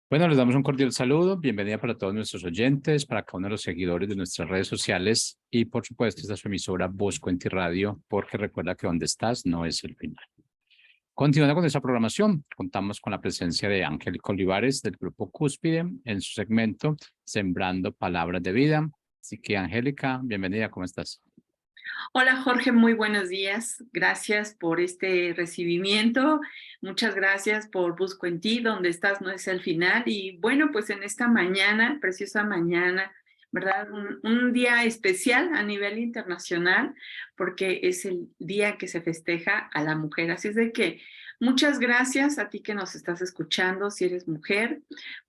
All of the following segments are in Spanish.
Bueno, les damos un cordial saludo, bienvenida para todos nuestros oyentes, para cada uno de los seguidores de nuestras redes sociales y por supuesto esta es su emisora Voz Cuenti Radio, porque recuerda que donde estás no es el final. Continuando con esta programación, contamos con la presencia de Angélica Olivares del Grupo Cúspide en su segmento Sembrando Palabras de Vida. Así que Angélica, bienvenida, ¿cómo estás? Hola Jorge, muy buenos días. Gracias por este recibimiento. Muchas gracias por Busco en ti, donde estás no es el final. Y bueno, pues en esta mañana, preciosa mañana, ¿verdad? Un día especial a nivel internacional porque es el día que se festeja a la mujer. Así es de que muchas gracias a ti que nos estás escuchando. Si eres mujer,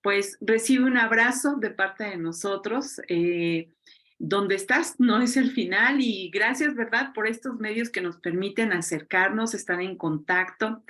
pues recibe un abrazo de parte de nosotros. Donde estás no es el final y gracias, ¿verdad?, por estos medios que nos permiten acercarnos, estar en contacto.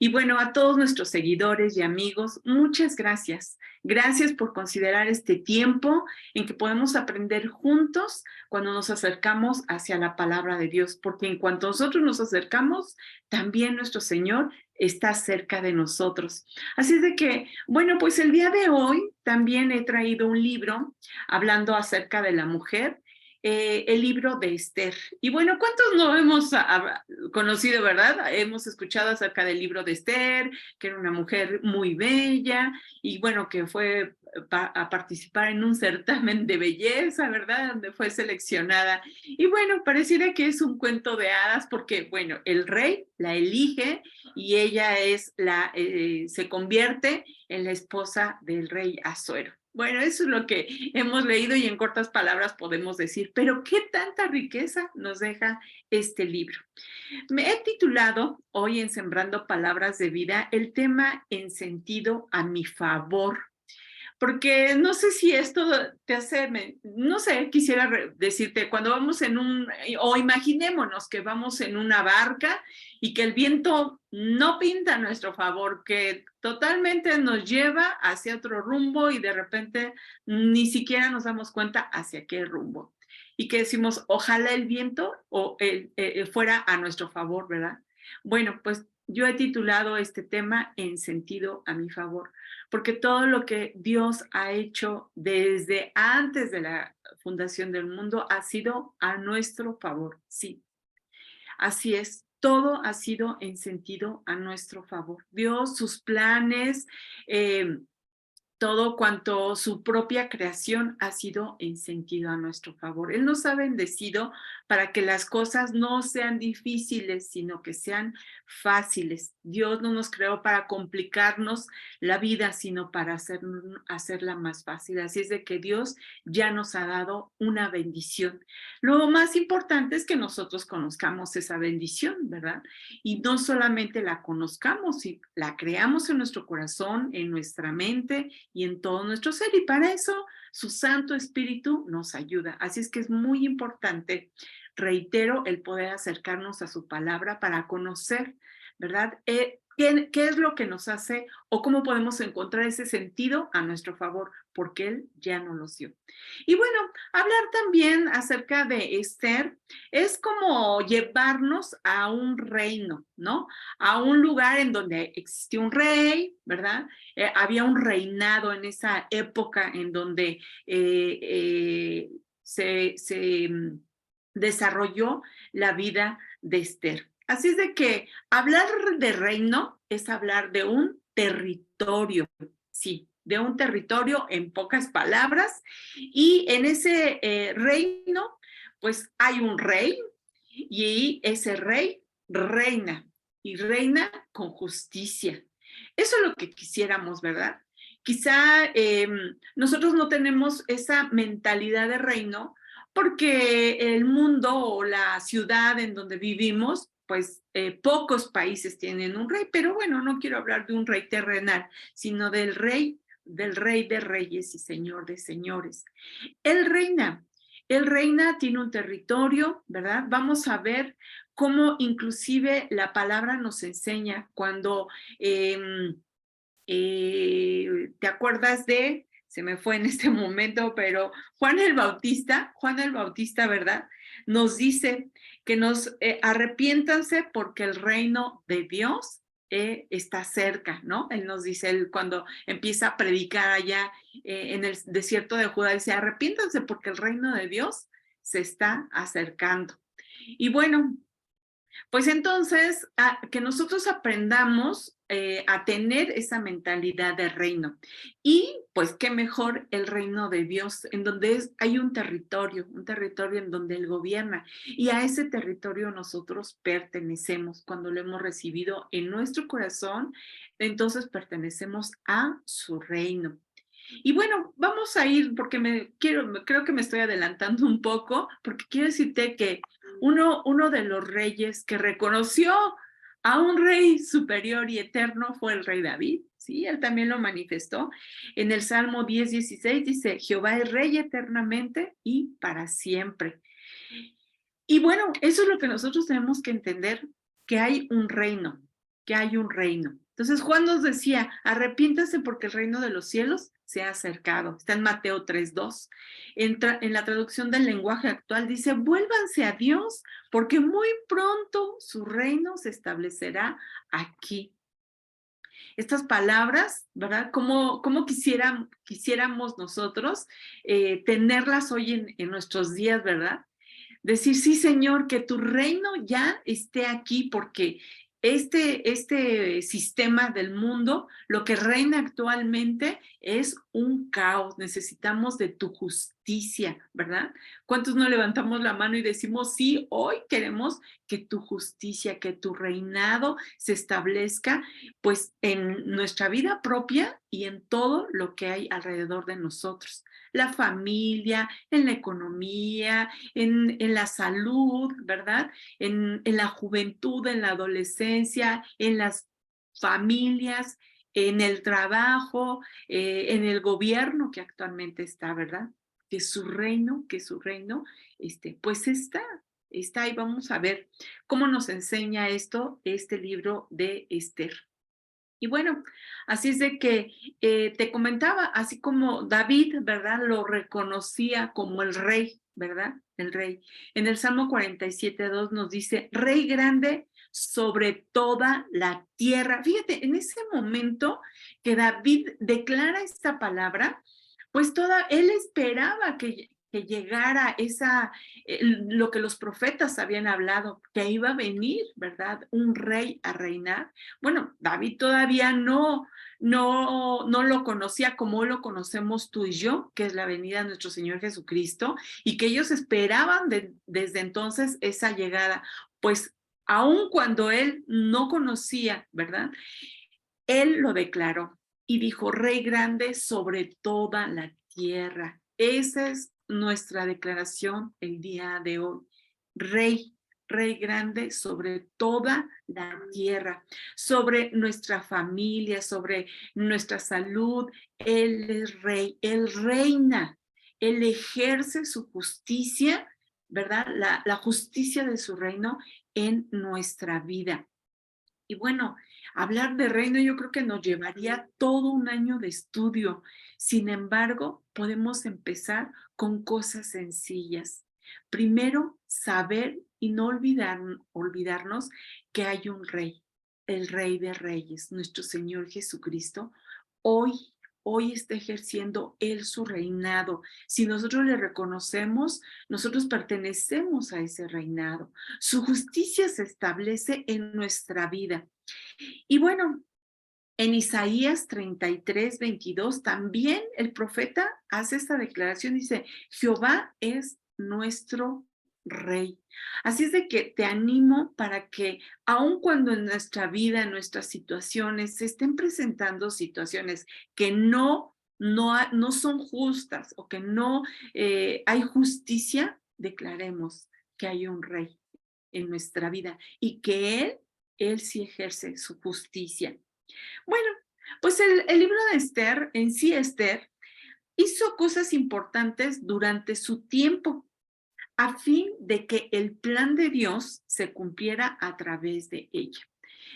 Y bueno, a todos nuestros seguidores y amigos, muchas gracias. Gracias por considerar este tiempo en que podemos aprender juntos cuando nos acercamos hacia la palabra de Dios, porque en cuanto nosotros nos acercamos, también nuestro Señor está cerca de nosotros. Así es de que, bueno, pues el día de hoy también he traído un libro hablando acerca de la mujer, el libro de Esther. Y bueno, ¿cuántos no hemos conocido, verdad? Hemos escuchado acerca del libro de Esther, que era una mujer muy bella y bueno, que fue a participar en un certamen de belleza, ¿verdad? Donde fue seleccionada. Y bueno, pareciera que es un cuento de hadas porque, bueno, el rey la elige y ella se convierte en la esposa del rey Asuero. Bueno, eso es lo que hemos leído y en cortas palabras podemos decir, pero ¿qué tanta riqueza nos deja este libro? Me he titulado hoy en Sembrando Palabras de Vida el tema en sentido a mi favor, porque no sé si esto te hace, no sé, quisiera decirte, cuando vamos o imaginémonos que vamos en una barca y que el viento no pinta a nuestro favor, que totalmente nos lleva hacia otro rumbo y de repente ni siquiera nos damos cuenta hacia qué rumbo. Y que decimos, ojalá el viento fuera a nuestro favor, ¿verdad? Bueno, pues yo he titulado este tema en sentido a mi favor porque todo lo que Dios ha hecho desde antes de la fundación del mundo ha sido a nuestro favor, sí. Así es, todo ha sido en sentido a nuestro favor. Dios, sus planes, eh, todo cuanto su propia creación ha sido en sentido a nuestro favor. Él nos ha bendecido para que las cosas no sean difíciles, sino que sean fáciles. Dios no nos creó para complicarnos la vida, sino para hacerla más fácil. Así es de que Dios ya nos ha dado una bendición. Lo más importante es que nosotros conozcamos esa bendición, ¿verdad? Y no solamente la conozcamos, y la creamos en nuestro corazón, en nuestra mente y en todo nuestro ser. Y para eso su Santo Espíritu nos ayuda. Así es que es muy importante, reitero, el poder acercarnos a su palabra para conocer, ¿verdad? ¿Qué es lo que nos hace o cómo podemos encontrar ese sentido a nuestro favor? Porque Él ya nos lo dio. Y bueno, hablar también acerca de Esther es como llevarnos a un reino, ¿no? A un lugar en donde existió un rey, ¿verdad? Había un reinado en esa época en donde se desarrolló la vida de Esther. Así es de que hablar de reino es hablar de un territorio, sí, de un territorio en pocas palabras, y en ese reino, pues hay un rey, y ese rey reina, y reina con justicia. Eso es lo que quisiéramos, ¿verdad? Quizá nosotros no tenemos esa mentalidad de reino porque el mundo o la ciudad en donde vivimos, pues pocos países tienen un rey, pero bueno, no quiero hablar de un rey terrenal, sino del rey de reyes y señor de señores. Él reina, él reina, tiene un territorio, ¿verdad? Vamos a ver cómo inclusive la palabra nos enseña cuando ¿te acuerdas de, se me fue en este momento, pero Juan el Bautista, ¿verdad? Nos dice que nos arrepiéntanse porque el reino de Dios está cerca, ¿no? Él nos dice, él cuando empieza a predicar allá en el desierto de Judá, dice, arrepiéntanse porque el reino de Dios se está acercando. Y bueno, pues entonces, que nosotros aprendamos a tener esa mentalidad de reino. Y pues qué mejor el reino de Dios, en donde hay un territorio en donde Él gobierna. Y a ese territorio nosotros pertenecemos. Cuando lo hemos recibido en nuestro corazón, entonces pertenecemos a su reino. Y bueno, vamos a ir, porque creo que me estoy adelantando un poco, porque quiero decirte que uno de los reyes que reconoció a un rey superior y eterno fue el rey David, ¿sí? Él también lo manifestó. En el Salmo 10:16 dice, Jehová es rey eternamente y para siempre. Y bueno, eso es lo que nosotros tenemos que entender, que hay un reino, que hay un reino. Entonces Juan nos decía, arrepiéntase porque el reino de los cielos se ha acercado. Está en Mateo 3:2. En la traducción del lenguaje actual dice, vuélvanse a Dios porque muy pronto su reino se establecerá aquí. Estas palabras, ¿verdad? ¿Cómo quisiéramos nosotros tenerlas hoy en nuestros días, ¿verdad? Decir, sí, Señor, que tu reino ya esté aquí, porque este sistema del mundo, lo que reina actualmente es un caos. Necesitamos de tu justicia, ¿verdad? ¿Cuántos no levantamos la mano y decimos, sí, hoy queremos que tu justicia, que tu reinado se establezca, pues en nuestra vida propia y en todo lo que hay alrededor de nosotros? La familia, en la economía, en la salud, ¿verdad? En la juventud, en la adolescencia, en las familias, en el trabajo, en el gobierno que actualmente está, ¿verdad? Que su reino, pues está y vamos a ver cómo nos enseña esto, este libro de Esther. Y bueno, así es de que te comentaba, así como David, ¿verdad? Lo reconocía como el rey, ¿verdad? El rey. En el Salmo 47:2 nos dice, rey grande sobre toda la tierra. Fíjate, en ese momento que David declara esta palabra, pues él esperaba que llegara lo que los profetas habían hablado, que iba a venir, ¿verdad? Un rey a reinar. Bueno, David todavía no lo conocía como lo conocemos tú y yo, que es la venida de nuestro Señor Jesucristo, y que ellos esperaban desde entonces esa llegada. Pues aun cuando él no conocía, ¿verdad? Él lo declaró y dijo, Rey grande sobre toda la tierra. Esa es nuestra declaración el día de hoy. Rey, Rey grande sobre toda la tierra, sobre nuestra familia, sobre nuestra salud. Él es Rey, Él reina, Él ejerce su justicia, ¿verdad? La justicia de su reino en nuestra vida. Y bueno, hablar de reino yo creo que nos llevaría todo un año de estudio. Sin embargo, podemos empezar con cosas sencillas. Primero, saber y no olvidarnos que hay un rey, el Rey de Reyes, nuestro Señor Jesucristo. Hoy está ejerciendo Él su reinado. Si nosotros le reconocemos, nosotros pertenecemos a ese reinado. Su justicia se establece en nuestra vida. Y bueno, en Isaías 33:22 también el profeta hace esta declaración, dice, Jehová es nuestro rey. Así es de que te animo para que aun cuando en nuestra vida, en nuestras situaciones, se estén presentando situaciones que no son justas o que no hay justicia, declaremos que hay un rey en nuestra vida y que Él sí ejerce su justicia. Bueno, pues el libro de Esther, en sí Esther, hizo cosas importantes durante su tiempo a fin de que el plan de Dios se cumpliera a través de ella.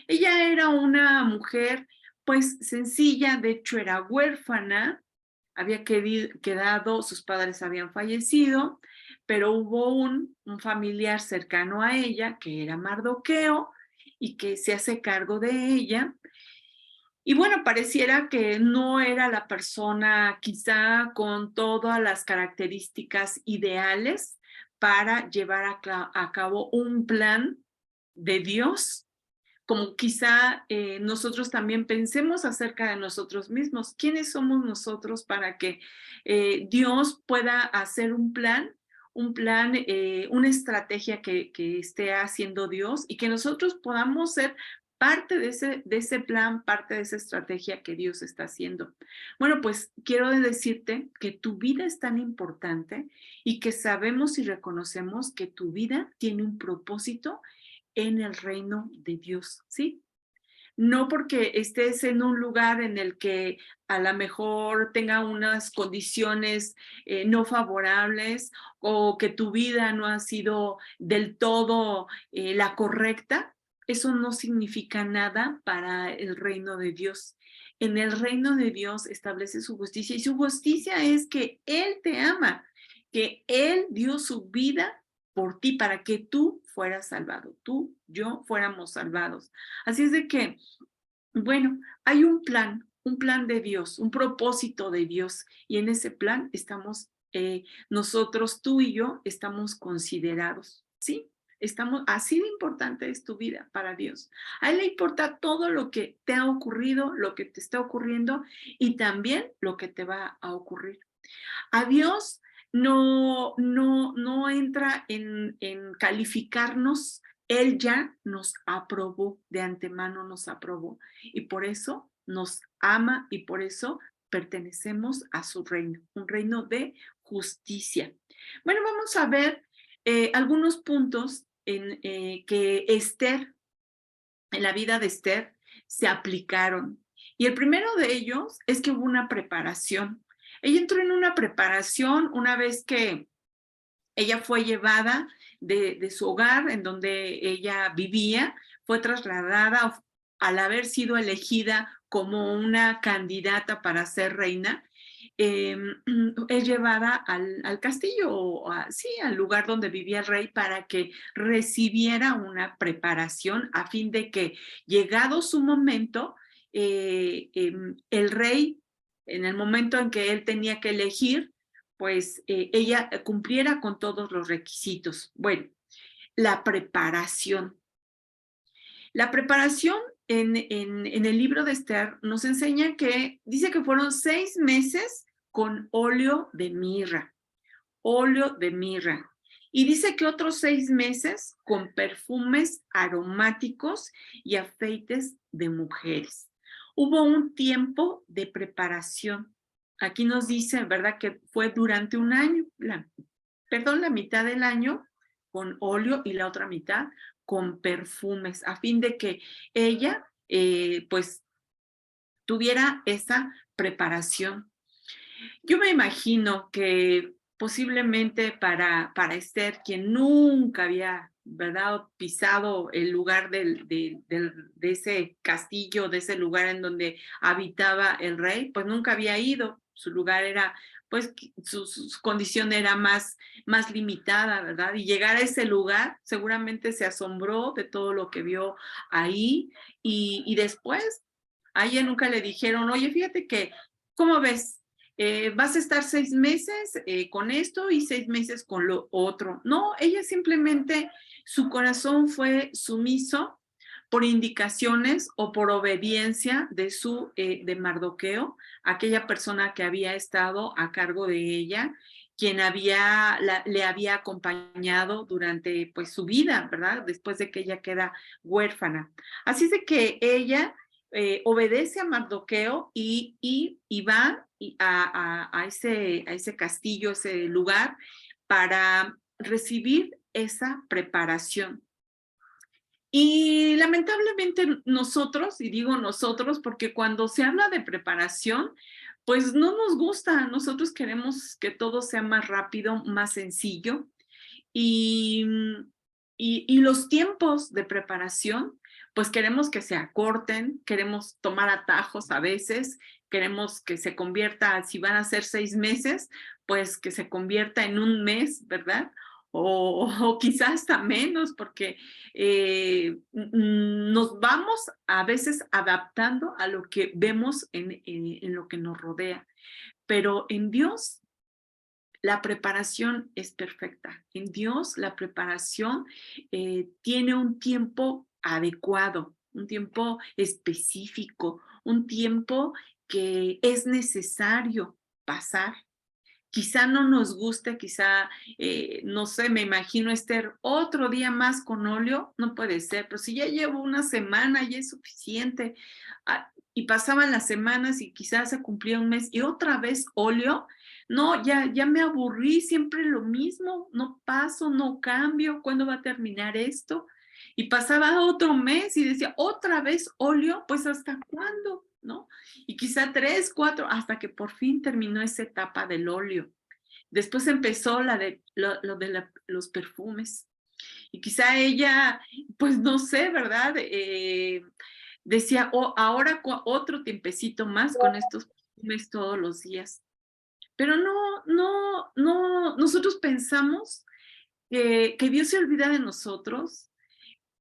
Ella era una mujer pues sencilla, de hecho era huérfana, había quedado, sus padres habían fallecido, pero hubo un familiar cercano a ella, que era Mardoqueo, y que se hace cargo de ella. Y bueno, pareciera que no era la persona quizá con todas las características ideales para llevar a cabo un plan de Dios, como quizá nosotros también pensemos acerca de nosotros mismos. ¿Quiénes somos nosotros para que Dios pueda hacer un plan, una estrategia que esté haciendo Dios y que nosotros podamos ser parte de ese plan, parte de esa estrategia que Dios está haciendo? Bueno, pues quiero decirte que tu vida es tan importante y que sabemos y reconocemos que tu vida tiene un propósito en el reino de Dios, ¿sí? No porque estés en un lugar en el que a lo mejor tenga unas condiciones no favorables o que tu vida no ha sido del todo la correcta, eso no significa nada para el reino de Dios. En el reino de Dios establece su justicia y su justicia es que Él te ama, que Él dio su vida por ti para que tú fueras salvado, tú, yo fuéramos salvados. Así es de que, bueno, hay un plan de Dios, un propósito de Dios, y en ese plan estamos nosotros, tú y yo, estamos considerados, ¿sí? Estamos, así de importante es tu vida para Dios. A Él le importa todo lo que te ha ocurrido, lo que te está ocurriendo y también lo que te va a ocurrir. A Dios no entra en calificarnos. Él ya nos aprobó, de antemano nos aprobó. Y por eso nos ama y por eso pertenecemos a su reino, un reino de justicia. Bueno, vamos a ver algunos puntos que Esther, en la vida de Esther, se aplicaron. Y el primero de ellos es que hubo una preparación. Ella entró en una preparación una vez que ella fue llevada de su hogar en donde ella vivía, fue trasladada al haber sido elegida como una candidata para ser reina. Es llevada al castillo, o sí, al lugar donde vivía el rey para que recibiera una preparación a fin de que, llegado su momento, el rey, en el momento en que él tenía que elegir, pues ella cumpliera con todos los requisitos. Bueno, la preparación. La preparación en el libro de Esther nos enseña que dice que fueron 6 meses con óleo de mirra, óleo de mirra. Y dice que otros 6 meses con perfumes aromáticos y aceites de mujeres. Hubo un tiempo de preparación. Aquí nos dice, ¿verdad?, que fue durante un año, la mitad del año con óleo y la otra mitad con perfumes, a fin de que ella, pues, tuviera esa preparación. Yo me imagino que posiblemente para Esther, quien nunca había, ¿verdad?, pisado el lugar de ese castillo, de ese lugar en donde habitaba el rey, pues nunca había ido. Su lugar era, pues, su condición era más limitada, ¿verdad? Y llegar a ese lugar, seguramente se asombró de todo lo que vio ahí. Y después, a ella nunca le dijeron, oye, fíjate que, ¿cómo ves? Vas a estar 6 meses con esto y 6 meses con lo otro. No, ella simplemente, su corazón fue sumiso por indicaciones o por obediencia de Mardoqueo, aquella persona que había estado a cargo de ella, quien le había acompañado durante, pues, su vida, ¿verdad? Después de que ella queda huérfana. Así es de que ella obedece a Mardoqueo y va a ese castillo, ese lugar, para recibir esa preparación. Y lamentablemente nosotros, y digo nosotros porque cuando se habla de preparación, pues no nos gusta. Nosotros queremos que todo sea más rápido, más sencillo. Y, y los tiempos de preparación, pues queremos que se acorten, queremos tomar atajos a veces, queremos que se convierta, si van a ser 6 meses, pues que se convierta en un mes, ¿verdad? o quizás hasta menos, porque nos vamos a veces adaptando a lo que vemos en lo que nos rodea. Pero en Dios la preparación es perfecta. En Dios la preparación tiene un tiempo adecuado, un tiempo específico, un tiempo que es necesario pasar. Quizá no nos guste, quizá, no sé, me imagino Esther, otro día más con óleo, no puede ser, pero si ya llevo una semana, ya es suficiente. Y pasaban las semanas y quizás se cumplía un mes y otra vez óleo. No, ya me aburrí, siempre lo mismo, no paso, no cambio, ¿cuándo va a terminar esto? Y pasaba otro mes y decía, otra vez óleo, pues ¿hasta cuándo? ¿No? Y quizá 3, 4, hasta que por fin terminó esa etapa del óleo. Después empezó lo de los perfumes. Y quizá ella, pues no sé, ¿verdad? Decía, oh, ahora otro tiempecito más con estos perfumes todos los días. Pero no, nosotros pensamos que Dios se olvida de nosotros,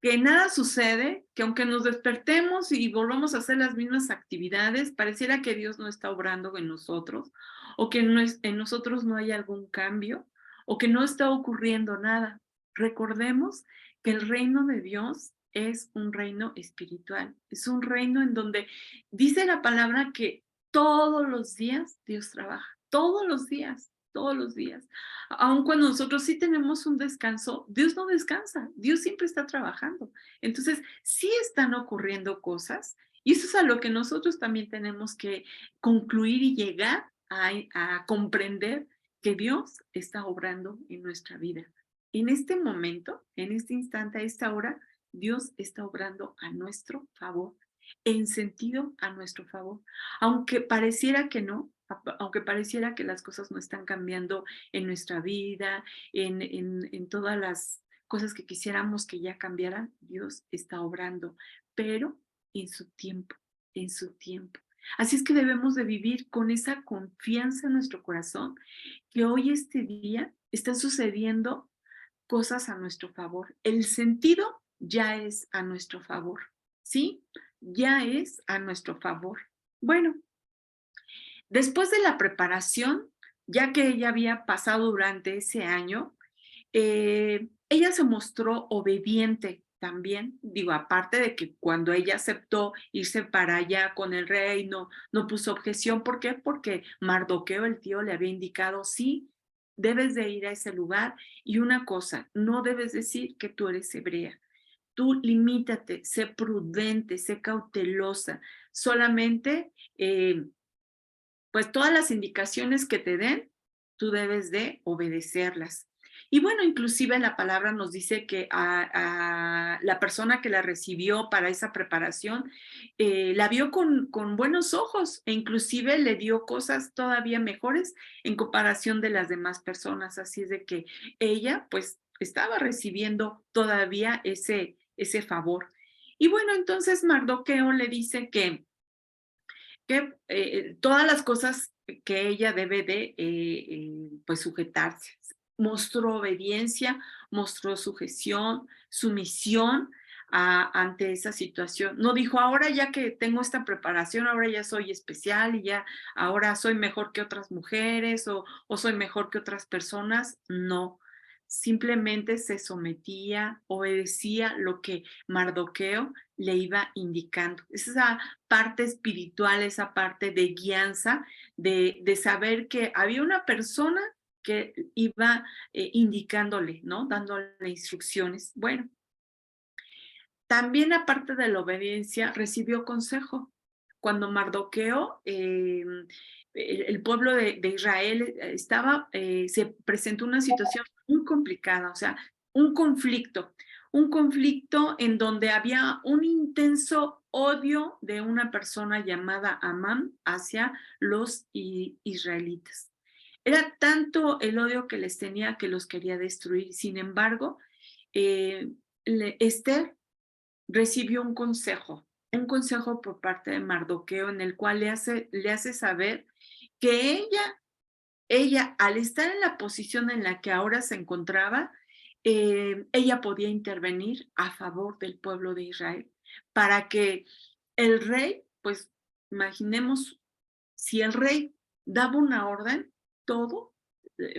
que nada sucede, que aunque nos despertemos y volvamos a hacer las mismas actividades, pareciera que Dios no está obrando en nosotros, o que en nosotros no hay algún cambio, o que no está ocurriendo nada. Recordemos que el reino de Dios es un reino espiritual, es un reino en donde dice la palabra que todos los días Dios trabaja, todos los días, todos los días. Aun cuando nosotros sí tenemos un descanso, Dios no descansa, Dios siempre está trabajando. Entonces, sí están ocurriendo cosas y eso es a lo que nosotros también tenemos que concluir y llegar a comprender que Dios está obrando en nuestra vida. En este momento, en este instante, a esta hora, Dios está obrando a nuestro favor, en sentido a nuestro favor. Aunque pareciera que no, aunque pareciera que las cosas no están cambiando en nuestra vida, en todas las cosas que quisiéramos que ya cambiaran, Dios está obrando, pero en su tiempo, en su tiempo. Así es que debemos de vivir con esa confianza en nuestro corazón, que hoy este día están sucediendo cosas a nuestro favor. El sentido ya es a nuestro favor, ¿sí? Ya es a nuestro favor. Bueno, después de la preparación, ya que ella había pasado durante ese año, ella se mostró obediente también, digo, aparte de que cuando ella aceptó irse para allá con el rey, no puso objeción. ¿Por qué? Porque Mardoqueo, el tío, le había indicado, sí, debes de ir a ese lugar. Y una cosa, no debes decir que tú eres hebrea. Tú limítate, sé prudente, sé cautelosa. Solamente pues todas las indicaciones que te den, tú debes de obedecerlas. Y bueno, inclusive la palabra nos dice que a la persona que la recibió para esa preparación, la vio con buenos ojos e inclusive le dio cosas todavía mejores en comparación de las demás personas. Así es de que ella pues estaba recibiendo todavía ese favor. Y bueno, entonces Mardoqueo le dice que todas las cosas que ella debe de pues sujetarse. Mostró obediencia, mostró sujeción, sumisión ante esa situación. No dijo, ahora ya que tengo esta preparación, ahora ya soy especial y ya ahora soy mejor que otras mujeres o soy mejor que otras personas. No, simplemente se sometía, obedecía lo que Mardoqueo le iba indicando. Esa parte espiritual, esa parte de guianza, de saber que había una persona que iba indicándole, ¿no? Dándole instrucciones. Bueno, también aparte de la obediencia, recibió consejo. Cuando Mardoqueo, el pueblo de Israel se presentó una situación muy complicada, o sea, un conflicto en donde había un intenso odio de una persona llamada Amán hacia los israelitas. Era tanto el odio que les tenía que los quería destruir. Sin embargo, Esther recibió un consejo por parte de Mardoqueo en el cual le hace saber que ella, al estar en la posición en la que ahora se encontraba, ella podía intervenir a favor del pueblo de Israel para que el rey, pues imaginemos, si el rey daba una orden, todo,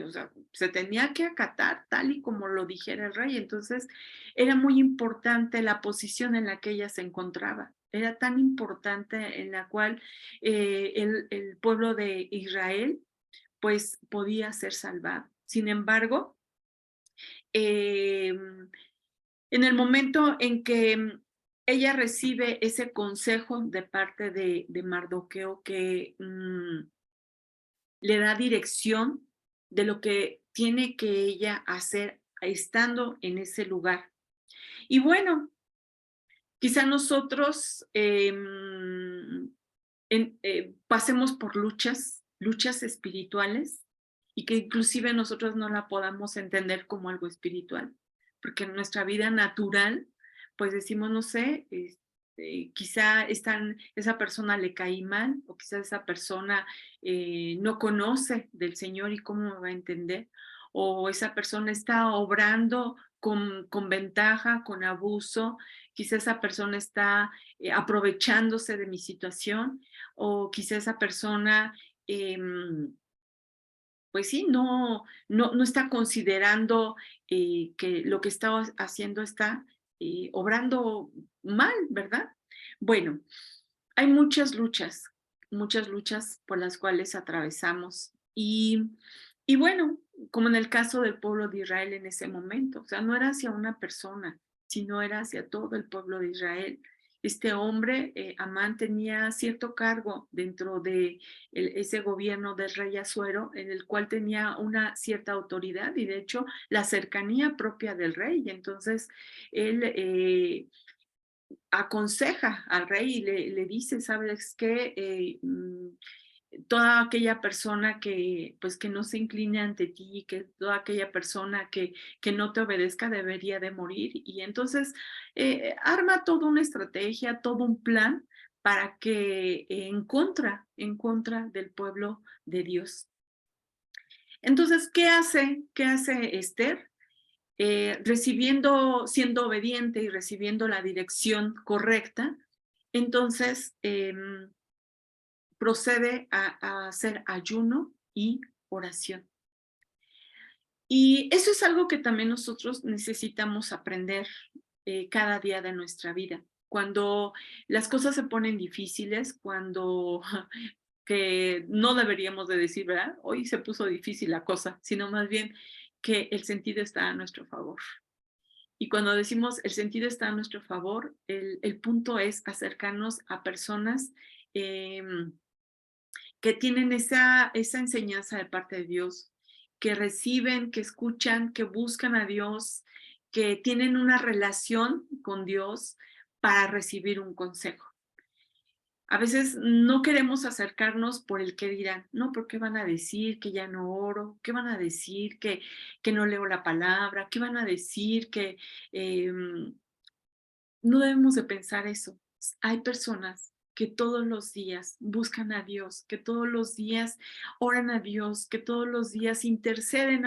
o sea, se tenía que acatar tal y como lo dijera el rey. Entonces, era muy importante la posición en la que ella se encontraba. Era tan importante en la cual el pueblo de Israel, pues, podía ser salvado. Sin embargo, eh, en el momento en que ella recibe ese consejo de parte de Mardoqueo que le da dirección de lo que tiene que ella hacer estando en ese lugar. Y bueno, quizá nosotros pasemos por luchas espirituales, y que inclusive nosotros no la podamos entender como algo espiritual, porque en nuestra vida natural, pues decimos, no sé, quizá esa persona le caí mal, o quizá esa persona no conoce del Señor y cómo me va a entender, o esa persona está obrando con ventaja, con abuso, quizá esa persona está aprovechándose de mi situación, o quizá esa persona, pues sí, no está considerando que lo que está haciendo está obrando mal, ¿verdad? Bueno, hay muchas luchas por las cuales atravesamos. Y bueno, como en el caso del pueblo de Israel en ese momento, o sea, no era hacia una persona, sino era hacia todo el pueblo de Israel. Este hombre, Amán, tenía cierto cargo dentro de ese gobierno del rey Asuero, en el cual tenía una cierta autoridad y de hecho la cercanía propia del rey. Y entonces él aconseja al rey y le dice, ¿sabes qué? Toda aquella persona que, pues, que no se incline ante ti, que toda aquella persona que no te obedezca debería de morir. Y entonces arma toda una estrategia, todo un plan para que en contra del pueblo de Dios. Entonces, ¿qué hace? ¿Qué hace Esther? Siendo obediente y recibiendo la dirección correcta, entonces procede a hacer ayuno y oración. Y eso es algo que también nosotros necesitamos aprender cada día de nuestra vida. Cuando las cosas se ponen difíciles, cuando que no deberíamos de decir, ¿verdad? Hoy se puso difícil la cosa, sino más bien que el sentido está a nuestro favor. Y cuando decimos el sentido está a nuestro favor, el punto es acercarnos a personas eh, que tienen esa enseñanza de parte de Dios, que reciben, que escuchan, que buscan a Dios, que tienen una relación con Dios para recibir un consejo. A veces no queremos acercarnos por el que dirán, no, ¿por qué van a decir que ya no oro? ¿Qué van a decir que no leo la palabra? ¿Qué van a decir que no debemos de pensar eso? Hay personas que todos los días buscan a Dios, que todos los días oran a Dios, que todos los días interceden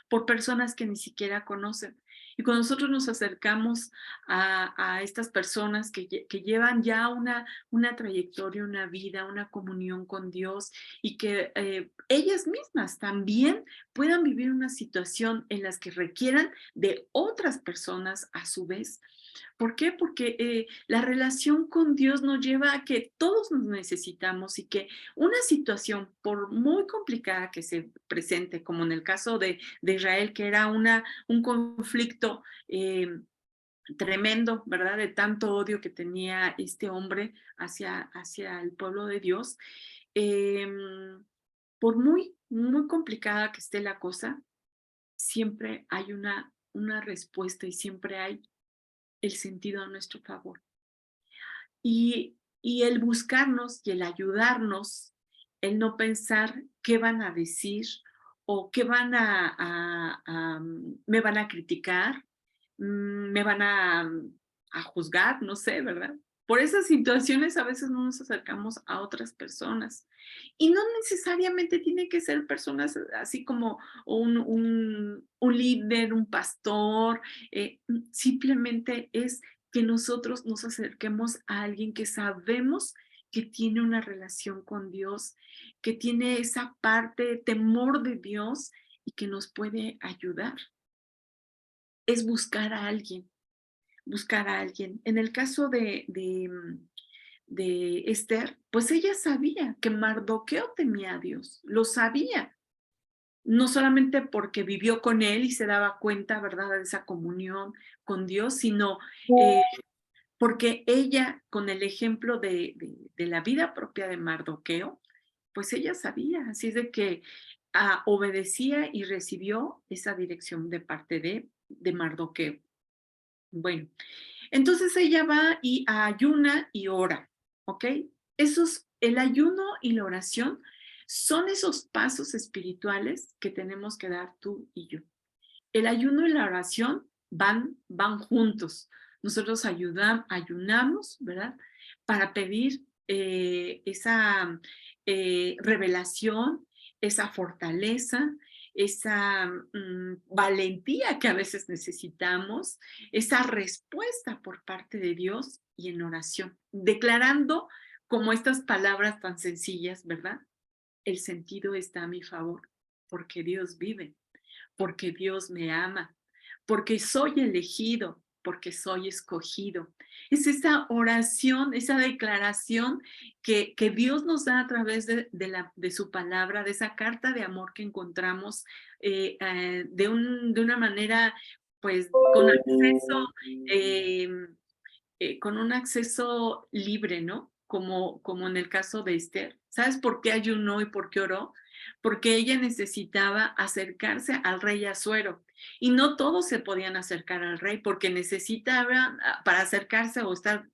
por personas que ni siquiera conocen. Y cuando nosotros nos acercamos a estas personas que llevan ya una trayectoria, una vida, una comunión con Dios, y que ellas mismas también puedan vivir una situación en las que requieran de otras personas a su vez. ¿Por qué? Porque la relación con Dios nos lleva a que todos nos necesitamos, y que una situación, por muy complicada que se presente, como en el caso de Israel, que era un conflicto tremendo, ¿verdad? De tanto odio que tenía este hombre hacia el pueblo de Dios. Por muy complicada que esté la cosa, siempre hay una respuesta y siempre hay el sentido a nuestro favor. Y el buscarnos y el ayudarnos, el no pensar qué van a decir o qué me van a criticar, me van a juzgar, no sé, ¿verdad? por esas situaciones a veces no nos acercamos a otras personas. Y no necesariamente tiene que ser personas así como un líder, un pastor, simplemente es que nosotros nos acerquemos a alguien que sabemos que tiene una relación con Dios, que tiene esa parte de temor de Dios y que nos puede ayudar. Es buscar a alguien, buscar a alguien. En el caso de Esther, pues ella sabía que Mardoqueo temía a Dios, lo sabía, no solamente porque vivió con él y se daba cuenta, ¿verdad?, de esa comunión con Dios, sino porque ella, con el ejemplo de la vida propia de Mardoqueo, pues ella sabía, así es de que obedecía y recibió esa dirección de parte de Mardoqueo. Bueno, entonces ella va y ayuna y ora, ¿ok? El ayuno y la oración son esos pasos espirituales que tenemos que dar tú y yo. El ayuno y la oración van juntos. Nosotros ayunamos, ¿verdad? Para pedir esa revelación, esa fortaleza, esa valentía que a veces necesitamos, esa respuesta por parte de Dios y en oración, declarando como estas palabras tan sencillas, ¿verdad? El sentido está a mi favor, porque Dios vive, porque Dios me ama, porque soy elegido, porque soy escogido. Es esa oración, esa declaración que Dios nos da a través de su palabra, de esa carta de amor que encontramos de una manera, pues, con un acceso libre, ¿no? Como en el caso de Esther. ¿Sabes por qué ayunó y por qué oró? Porque ella necesitaba acercarse al rey Asuero. Y no todos se podían acercar al rey porque necesitaban, para acercarse o estar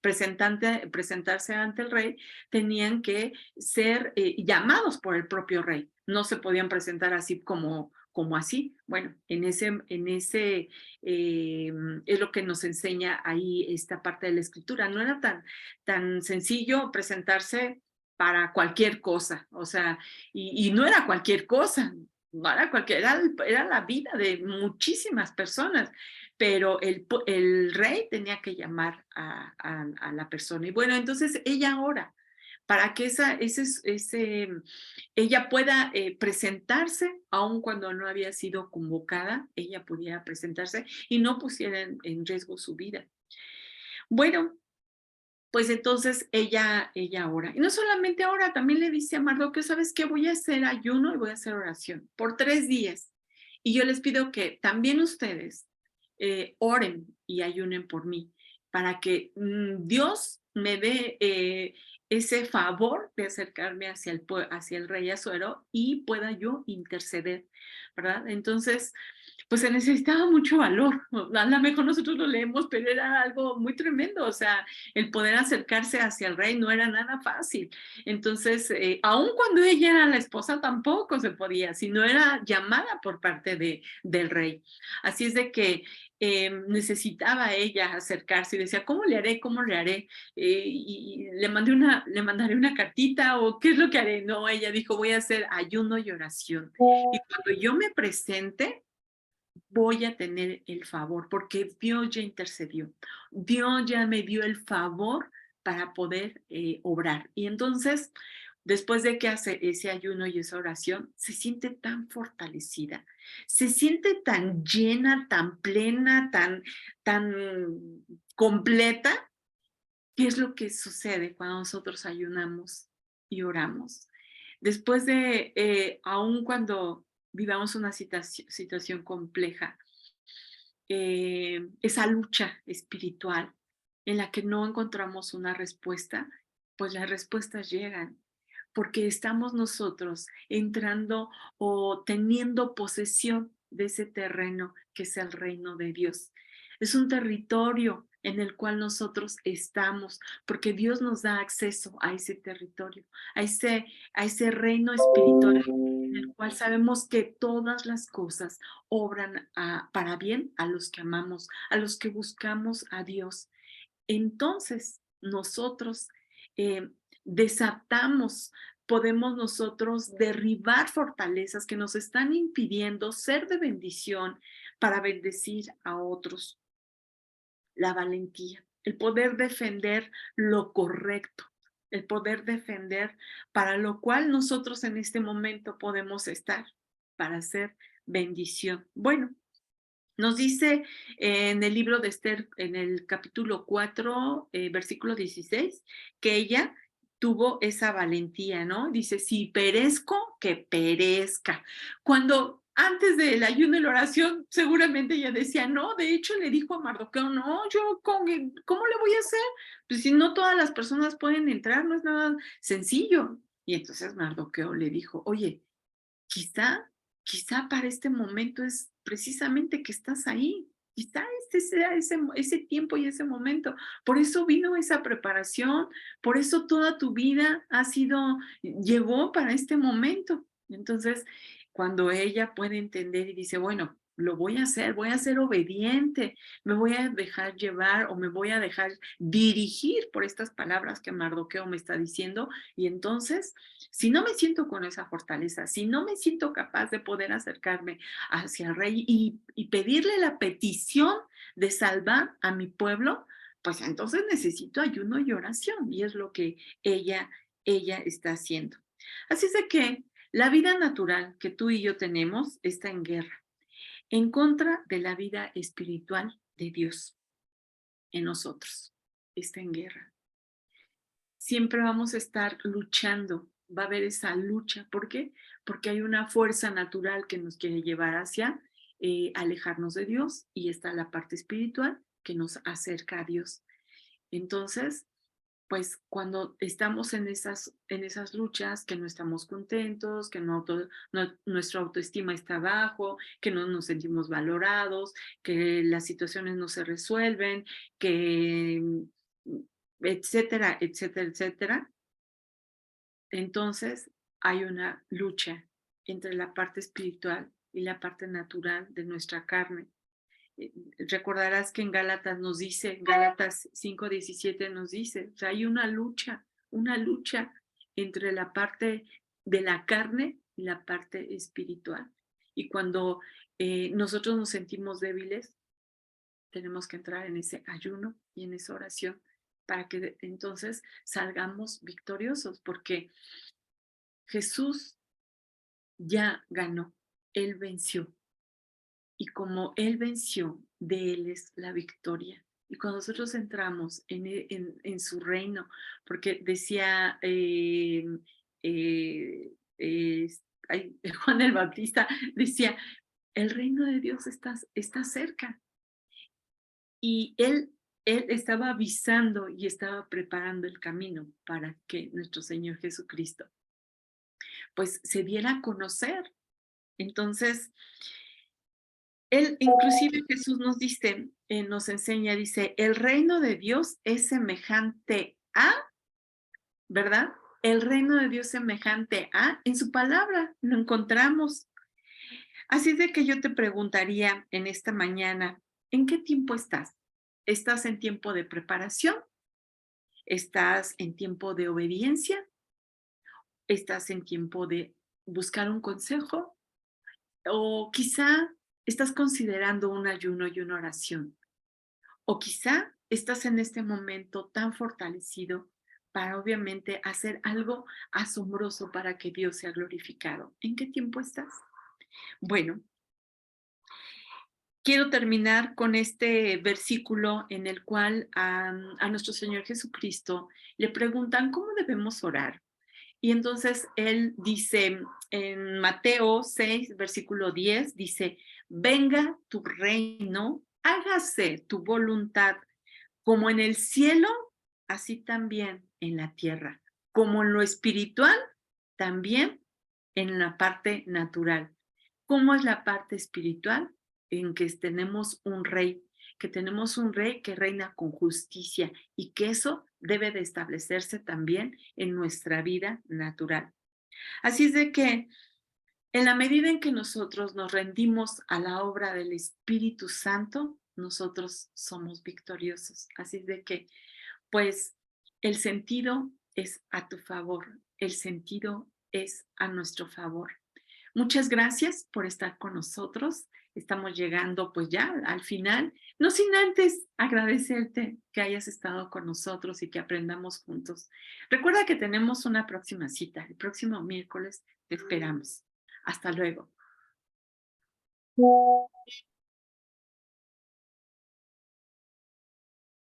presentarse ante el rey, tenían que ser llamados por el propio rey. No se podían presentar así como así. Bueno, es lo que nos enseña ahí esta parte de la escritura. No era tan sencillo presentarse para cualquier cosa, o sea, y no era cualquier cosa, no era cualquier, era la vida de muchísimas personas, pero el rey tenía que llamar a la persona. Y bueno, entonces ella ora para que ella pueda presentarse, aun cuando no había sido convocada, ella pudiera presentarse y no pusiera en riesgo su vida. Bueno, pues entonces ella ora. Y no solamente ora, también le dice a Mardoqueo, ¿sabes qué? Voy a hacer ayuno y voy a hacer oración por 3 días. Y yo les pido que también ustedes oren y ayunen por mí, para que Dios me dé ese favor de acercarme hacia el rey Asuero y pueda yo interceder, ¿verdad? Entonces, pues se necesitaba mucho valor. A lo mejor nosotros lo leemos, pero era algo muy tremendo. O sea, el poder acercarse hacia el rey no era nada fácil. Entonces, aun cuando ella era la esposa, tampoco se podía, sino era llamada por parte del rey. Así es de que necesitaba ella acercarse y decía, ¿cómo le haré? ¿Cómo le haré? Y le mandaré una cartita o ¿qué es lo que haré? No, ella dijo, voy a hacer ayuno y oración. Y cuando yo me presente, voy a tener el favor, porque Dios ya intercedió. Dios ya me dio el favor para poder obrar. Y entonces, después de que hace ese ayuno y esa oración, se siente tan fortalecida, se siente tan llena, tan plena, tan completa. ¿Qué es lo que sucede cuando nosotros ayunamos y oramos? Después de, aun cuando vivamos una situación compleja, esa lucha espiritual en la que no encontramos una respuesta, pues las respuestas llegan, porque estamos nosotros entrando o teniendo posesión de ese terreno que es el reino de Dios. Es un territorio en el cual nosotros estamos, porque Dios nos da acceso a ese territorio, a ese reino espiritual en el cual sabemos que todas las cosas obran para bien a los que amamos, a los que buscamos a Dios. entonces nosotros desatamos, podemos nosotros derribar fortalezas que nos están impidiendo ser de bendición para bendecir a otros. La valentía, el poder defender lo correcto, el poder defender para lo cual nosotros en este momento podemos estar, para hacer bendición. Bueno, nos dice en el libro de Esther, en el capítulo 4, versículo 16, que ella tuvo esa valentía, ¿no? Dice, si perezco, que perezca. Cuando antes del ayuno y la oración, seguramente ella decía, no, de hecho le dijo a Mardoqueo, no, yo, ¿cómo le voy a hacer? Pues si no todas las personas pueden entrar, no es nada sencillo. Y entonces Mardoqueo le dijo, oye, quizá, quizá para este momento es precisamente que estás ahí. Quizá este sea ese tiempo y ese momento. Por eso vino esa preparación, por eso toda tu vida llegó para este momento. Entonces, cuando ella puede entender y dice, bueno, lo voy a ser obediente, me voy a dejar llevar o me voy a dejar dirigir por estas palabras que Mardoqueo me está diciendo, y entonces si no me siento con esa fortaleza, si no me siento capaz de poder acercarme hacia el rey y pedirle la petición de salvar a mi pueblo, pues entonces necesito ayuno y oración, y es lo que ella está haciendo. Así es de que la vida natural que tú y yo tenemos está en guerra, en contra de la vida espiritual de Dios en nosotros. Está en guerra. Siempre vamos a estar luchando, va a haber esa lucha. ¿Por qué? Porque hay una fuerza natural que nos quiere llevar hacia alejarnos de Dios, y está la parte espiritual que nos acerca a Dios. Entonces, pues cuando estamos en esas luchas, que no estamos contentos, que nuestra autoestima está bajo, que no nos sentimos valorados, que las situaciones no se resuelven, que etcétera, etcétera, etcétera, entonces hay una lucha entre la parte espiritual y la parte natural de nuestra carne. Recordarás que en Gálatas 5:17 nos dice, o sea, hay una lucha entre la parte de la carne y la parte espiritual. Y cuando nosotros nos sentimos débiles, tenemos que entrar en ese ayuno y en esa oración para que entonces salgamos victoriosos, porque Jesús ya ganó, Él venció. Y como Él venció, de Él es la victoria. Y cuando nosotros entramos en su reino, porque decía eh, eh, Juan el Bautista, decía, el reino de Dios está cerca. Y él estaba avisando y estaba preparando el camino para que nuestro Señor Jesucristo pues se diera a conocer. Entonces, él, inclusive Jesús nos dice, nos enseña, dice, el reino de Dios es semejante a, ¿verdad? El reino de Dios semejante a, en su palabra lo encontramos. Así es de que yo te preguntaría en esta mañana, ¿en qué tiempo estás? ¿Estás en tiempo de preparación? ¿Estás en tiempo de obediencia? ¿Estás en tiempo de buscar un consejo? ¿O quizá estás considerando un ayuno y una oración? ¿O quizá estás en este momento tan fortalecido para obviamente hacer algo asombroso para que Dios sea glorificado? ¿En qué tiempo estás? Bueno, quiero terminar con este versículo en el cual a nuestro Señor Jesucristo le preguntan cómo debemos orar. Y entonces él dice en Mateo 6, versículo 10, dice, venga tu reino, hágase tu voluntad, como en el cielo, así también en la tierra, como en lo espiritual, también en la parte natural. ¿Cómo es la parte espiritual? En que tenemos un rey, que reina con justicia, y que eso debe de establecerse también en nuestra vida natural. Así es de que en la medida en que nosotros nos rendimos a la obra del Espíritu Santo, nosotros somos victoriosos. Así de que, pues, el sentido es a tu favor, el sentido es a nuestro favor. Muchas gracias por estar con nosotros. Estamos llegando pues ya al final, no sin antes agradecerte que hayas estado con nosotros y que aprendamos juntos. Recuerda que tenemos una próxima cita, el próximo miércoles te esperamos. Hasta luego.